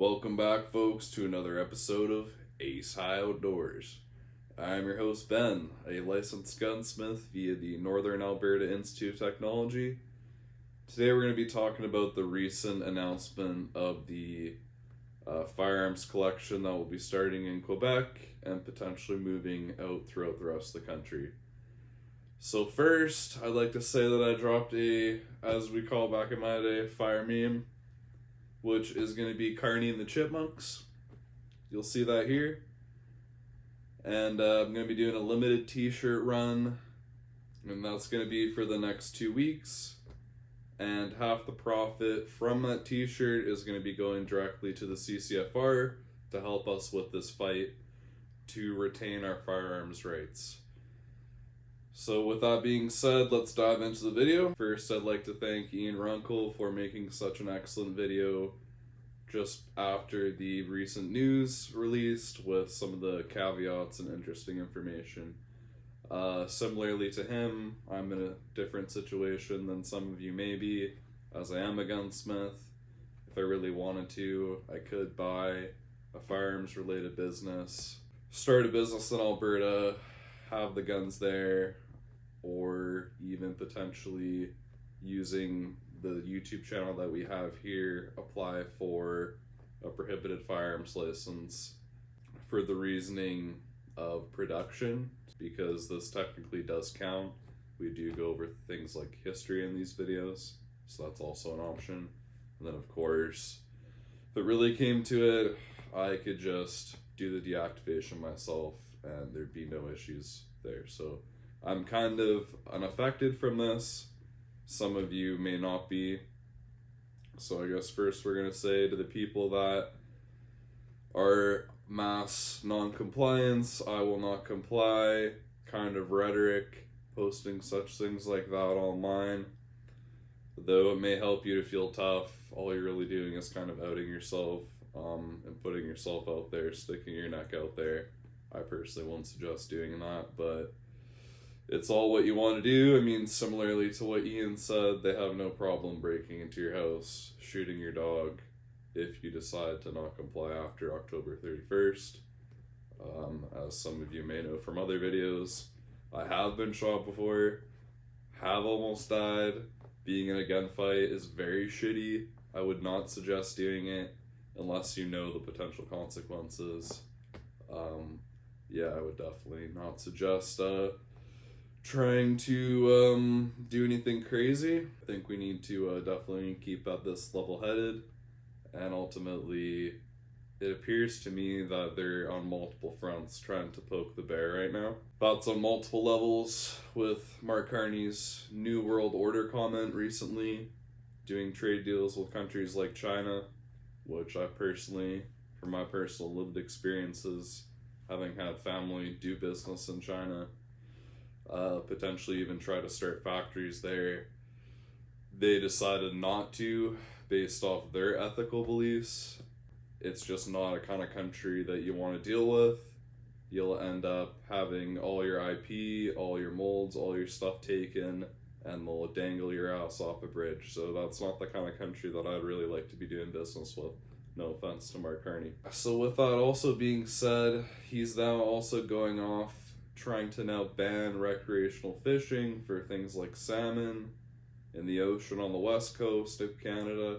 Welcome back, folks, to another episode of Ace High Outdoors. I'm your host, Ben, a licensed gunsmith via the Northern Alberta Institute of Technology. Today we're going to be talking about the recent announcement of the firearms collection that will be starting in Quebec and potentially moving out throughout the rest of the country. So first, I'd like to say that I dropped a, as we call back in my day, fire meme, which is going to be Carney and the Chipmunks. You'll see that here. And I'm going to be doing a limited t-shirt run, and that's going to be for the next 2 weeks. And half the profit from that t-shirt is going to be going directly to the CCFR to help us with this fight to retain our firearms rights. So with that being said, let's dive into the video. First, I'd like to thank Ian Runkle for making such an excellent video just after the recent news released with some of the caveats and interesting information. Similarly to him, I'm in a different situation than some of you may be, as I am a gunsmith. If I really wanted to, I could buy a firearms related business, start a business in Alberta, have the guns there, or even potentially using the YouTube channel that we have here, apply for a prohibited firearms license for the reasoning of production, because this technically does count. We do go over things like history in these videos, so that's also an option. And then of course, if it really came to it, I could just do the deactivation myself and there'd be no issues there. So I'm kind of unaffected from this. Some of you may not be. So I guess first we're going to say to the people that are mass non-compliance, I will not comply, kind of rhetoric, posting such things like that online. Though it may help you to feel tough, all you're really doing is kind of outing yourself and putting yourself out there, sticking your neck out there. I personally won't suggest doing that, but it's all what you want to do. I mean, similarly to what Ian said, they have no problem breaking into your house, shooting your dog, if you decide to not comply after October 31st. As some of you may know from other videos, I have been shot before, have almost died. Being in a gunfight is very shitty. I would not suggest doing it unless you know the potential consequences. I would definitely not suggest trying to do anything crazy. I think we need to definitely keep at this level-headed, and ultimately it appears to me that they're on multiple fronts trying to poke the bear right now. That's on multiple levels, with Mark Carney's New World Order comment recently, doing trade deals with countries like China, which I personally, from my personal lived experiences, having had family do business in China, potentially even try to start factories there, they decided not to, based off their ethical beliefs. It's just not a kind of country that you want to deal with. You'll end up having all your IP, all your molds, all your stuff taken, and they'll dangle your ass off a bridge. So that's not the kind of country that I'd really like to be doing business with. No offense to Mark Carney. So with that also being said, he's now also going off trying to now ban recreational fishing for things like salmon in the ocean on the west coast of Canada.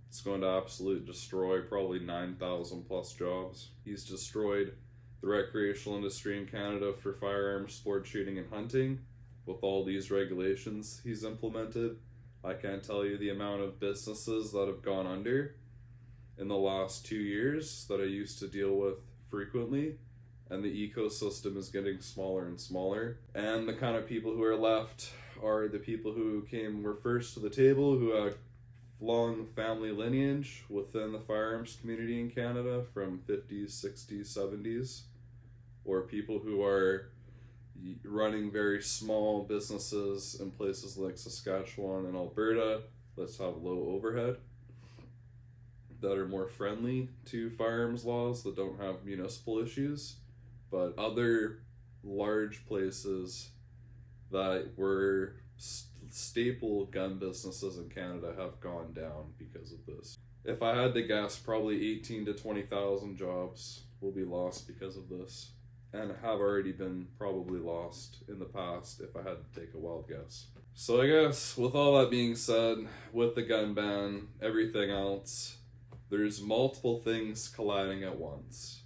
It's going to absolutely destroy probably 9,000 plus jobs. He's destroyed the recreational industry in Canada for firearms, sport shooting, and hunting with all these regulations he's implemented. I can't tell you the amount of businesses that have gone under in the last 2 years that I used to deal with frequently, and the ecosystem is getting smaller and smaller. And the kind of people who are left are the people who were first to the table, who had long family lineage within the firearms community in Canada from 50s, 60s, 70s, or people who are running very small businesses in places like Saskatchewan and Alberta that have low overhead, that are more friendly to firearms laws, that don't have municipal issues. But other large places that were staple gun businesses in Canada have gone down because of this. If I had to guess, probably 18 to 20,000 jobs will be lost because of this, and have already been probably lost in the past if I had to take a wild guess. So I guess with all that being said, with the gun ban, everything else, there's multiple things colliding at once.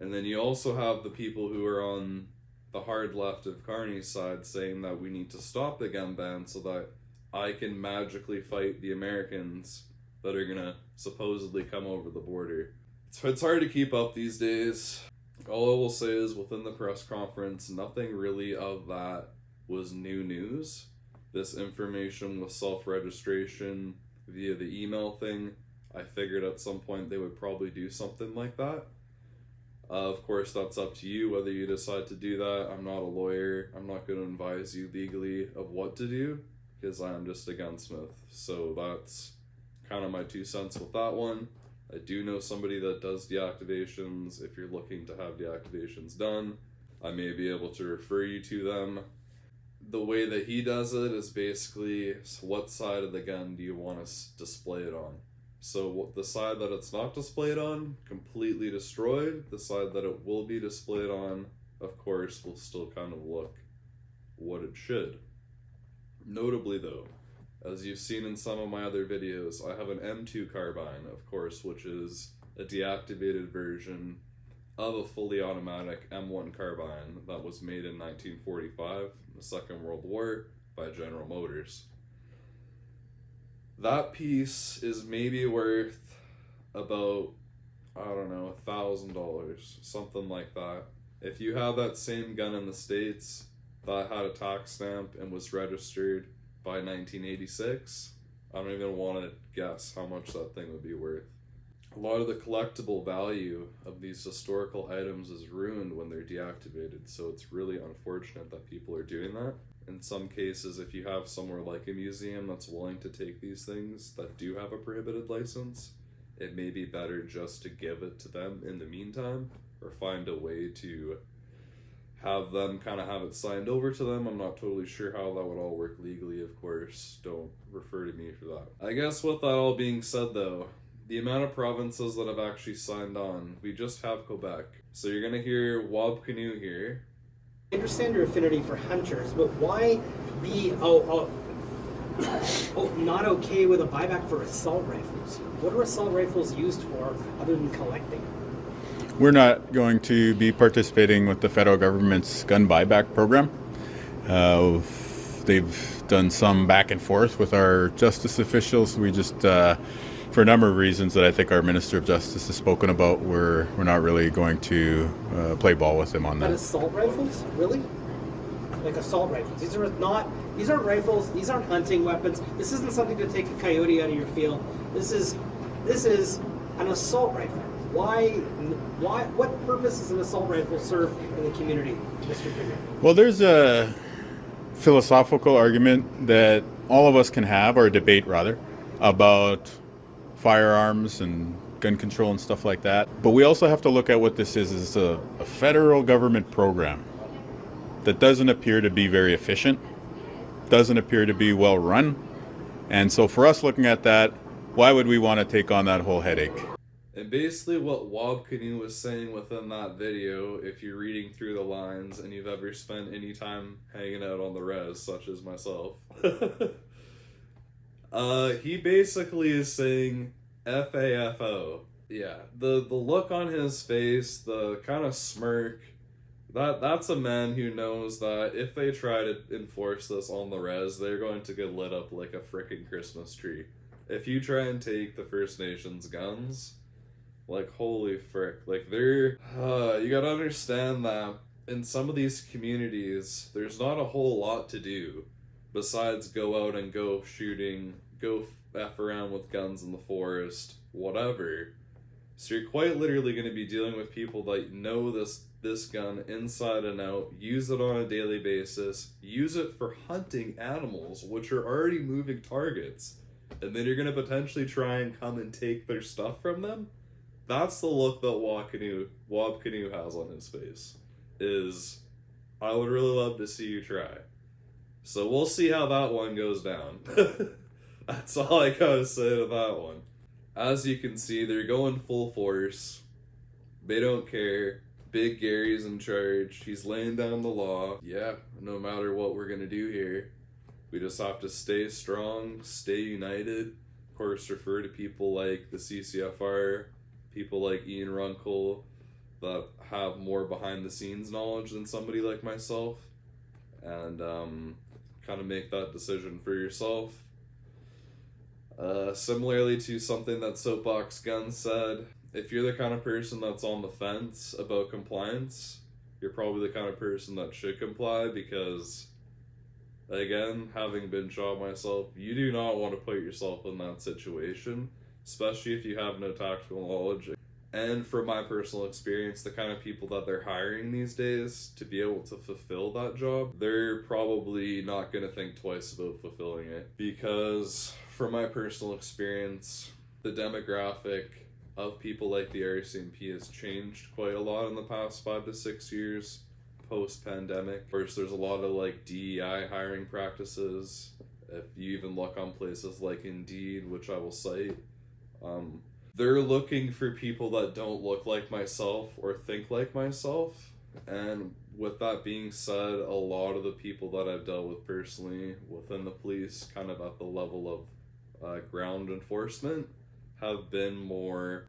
And then you also have the people who are on the hard left of Carney's side saying that we need to stop the gun ban so that I can magically fight the Americans that are gonna supposedly come over the border. So it's hard to keep up these days. All I will say is within the press conference, nothing really of that was new news. This information with self-registration via the email thing, I figured at some point they would probably do something like that. Of course, that's up to you whether you decide to do that. I'm not a lawyer. I'm not going to advise you legally of what to do because I'm just a gunsmith. So that's kind of my 2 cents with that one. I do know somebody that does deactivations. If you're looking to have deactivations done, I may be able to refer you to them. The way that he does it is basically, what side of the gun do you want to display it on? So the side that it's not displayed on, completely destroyed. The side that it will be displayed on, of course, will still kind of look what it should. Notably though, as you've seen in some of my other videos, I have an M2 carbine, of course, which is a deactivated version of a fully automatic M1 carbine that was made in 1945, in the Second World War, by General Motors. That piece is maybe worth about, I don't know, $1,000, something like that. If you have that same gun in the States that had a tax stamp and was registered by 1986, I don't even want to guess how much that thing would be worth. A lot of the collectible value of these historical items is ruined when they're deactivated, so it's really unfortunate that people are doing that. In some cases, if you have somewhere like a museum that's willing to take these things that do have a prohibited license, it may be better just to give it to them in the meantime, or find a way to have them kind of have it signed over to them. I'm not totally sure how that would all work legally, of course. Don't refer to me for that. I guess with that all being said though, the amount of provinces that have actually signed on, we just have Quebec. So you're gonna hear Wob Canoe here. I understand your affinity for hunters, but why be not okay with a buyback for assault rifles? What are assault rifles used for other than collecting? We're not going to be participating with the federal government's gun buyback program. They've done some back and forth with our justice officials. We just, for a number of reasons that I think our Minister of Justice has spoken about, we're not really going to play ball with them on that. But assault rifles? Really? Like assault rifles? These aren't rifles, these aren't hunting weapons. This isn't something to take a coyote out of your field. This is an assault rifle. What purpose does an assault rifle serve in the community, Mr. Bigger? Well, there's a philosophical argument that all of us can have, or a debate rather, about firearms and gun control and stuff like that. But we also have to look at what this is. It's a federal government program that doesn't appear to be very efficient, doesn't appear to be well run. And so for us looking at that, why would we want to take on that whole headache? And basically what Wob Canoe was saying within that video, if you're reading through the lines and you've ever spent any time hanging out on the res, such as myself, he basically is saying FAFO. Yeah, the look on his face, the kind of smirk, that's a man who knows that if they try to enforce this on the res, they're going to get lit up like a frickin' Christmas tree. If you try and take the First Nations guns, like, holy frick, like, you gotta understand that in some of these communities, there's not a whole lot to do besides go out and go shooting, go F around with guns in the forest, whatever. So you're quite literally going to be dealing with people that know this gun inside and out, use it on a daily basis, use it for hunting animals, which are already moving targets, and then you're going to potentially try and come and take their stuff from them? That's the look that Wob Canoe has on his face, is, I would really love to see you try. So we'll see how that one goes down. That's all I gotta say to that one. as you can see, they're going full force. They don't care. Big Gary's in charge. He's laying down the law. Yeah, no matter what we're gonna do here, we just have to stay strong, stay united. Of course, refer to people like the CCFR, people like Ian Runkle, that have more behind the scenes knowledge than somebody like myself, and kind of make that decision for yourself. Similarly to something that Soapbox Gun said, if you're the kind of person that's on the fence about compliance, you're probably the kind of person that should comply, because, again, having been shot myself, you do not want to put yourself in that situation, especially if you have no tactical knowledge. And from my personal experience, the kind of people that they're hiring these days to be able to fulfill that job, they're probably not going to think twice about fulfilling it. Because from my personal experience, the demographic of people like the RCMP has changed quite a lot in the past 5 to 6 years post-pandemic. Of course, there's a lot of like DEI hiring practices. If you even look on places like Indeed, which I will cite, they're looking for people that don't look like myself or think like myself. And with that being said, a lot of the people that I've dealt with personally within the police, kind of at the level of ground enforcement, have been more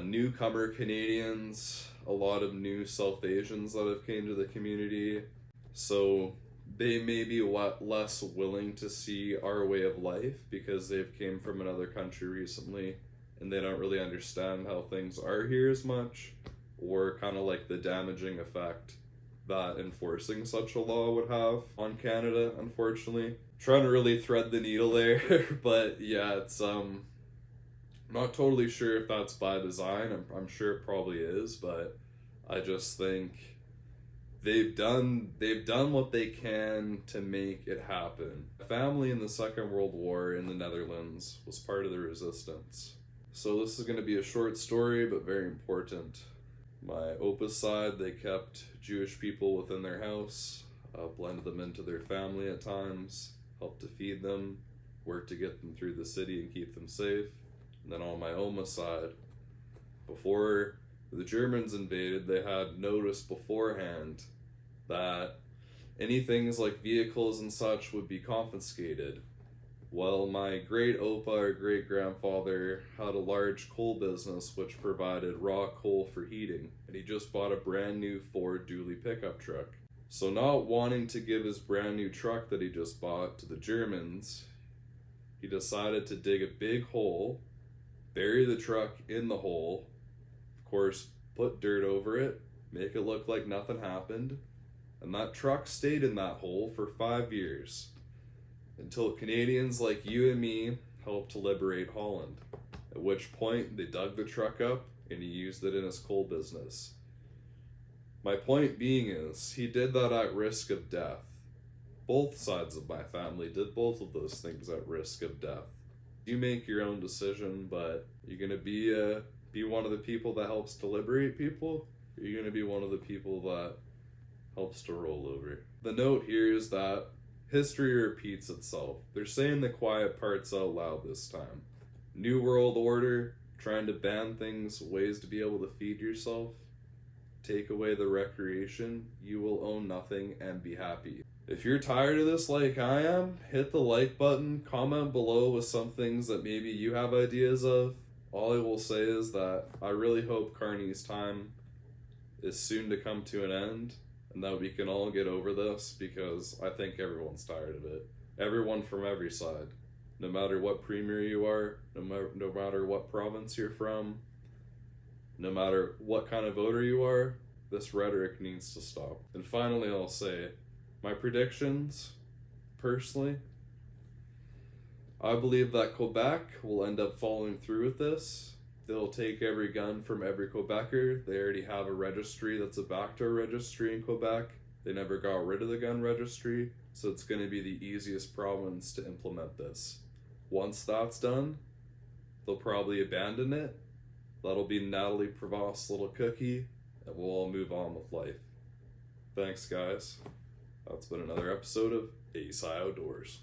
newcomer Canadians, a lot of new South Asians that have came to the community. So they may be less willing to see our way of life because they've came from another country recently and they don't really understand how things are here as much, or kind of like the damaging effect that enforcing such a law would have on Canada, unfortunately. Trying to really thread the needle there, but yeah, it's not totally sure if that's by design. I'm sure it probably is, but I just think they've done what they can to make it happen. A family in the Second World War in the Netherlands was part of the resistance. So this is going to be a short story, but very important. My Opa side, they kept Jewish people within their house, blended them into their family at times, helped to feed them, worked to get them through the city and keep them safe. And then on my Oma side, before the Germans invaded, they had noticed beforehand that any things like vehicles and such would be confiscated. Well, my great Opa or great grandfather had a large coal business which provided raw coal for heating, and he just bought a brand new Ford dually pickup truck. So not wanting to give his brand new truck that he just bought to the Germans, he decided to dig a big hole, bury the truck in the hole, of course put dirt over it, make it look like nothing happened, and that truck stayed in that hole for 5 years. Until Canadians like you and me helped to liberate Holland, at which point they dug the truck up and he used it in his coal business. My point being is, he did that at risk of death. Both sides of my family did both of those things at risk of death. You make your own decision, but you're going to be one of the people that helps to liberate people, or you're going to be one of the people that helps to roll over. The note here is that history repeats itself. They're saying the quiet parts out loud this time. New World Order, trying to ban things, ways to be able to feed yourself. Take away the recreation, you will own nothing and be happy. If you're tired of this like I am, hit the like button, comment below with some things that maybe you have ideas of. All I will say is that I really hope Carney's time is soon to come to an end, and that we can all get over this, because I think everyone's tired of it. Everyone from every side. No matter what premier you are, no matter what province you're from, no matter what kind of voter you are, this rhetoric needs to stop. And finally, I'll say, my predictions, personally, I believe that Quebec will end up following through with this. They'll take every gun from every Quebecer. They already have a registry that's a backdoor registry in Quebec. They never got rid of the gun registry, so it's going to be the easiest province to implement this. Once that's done, they'll probably abandon it. That'll be Natalie Prevost's little cookie, and we'll all move on with life. Thanks, guys. That's been another episode of Ace High Outdoors.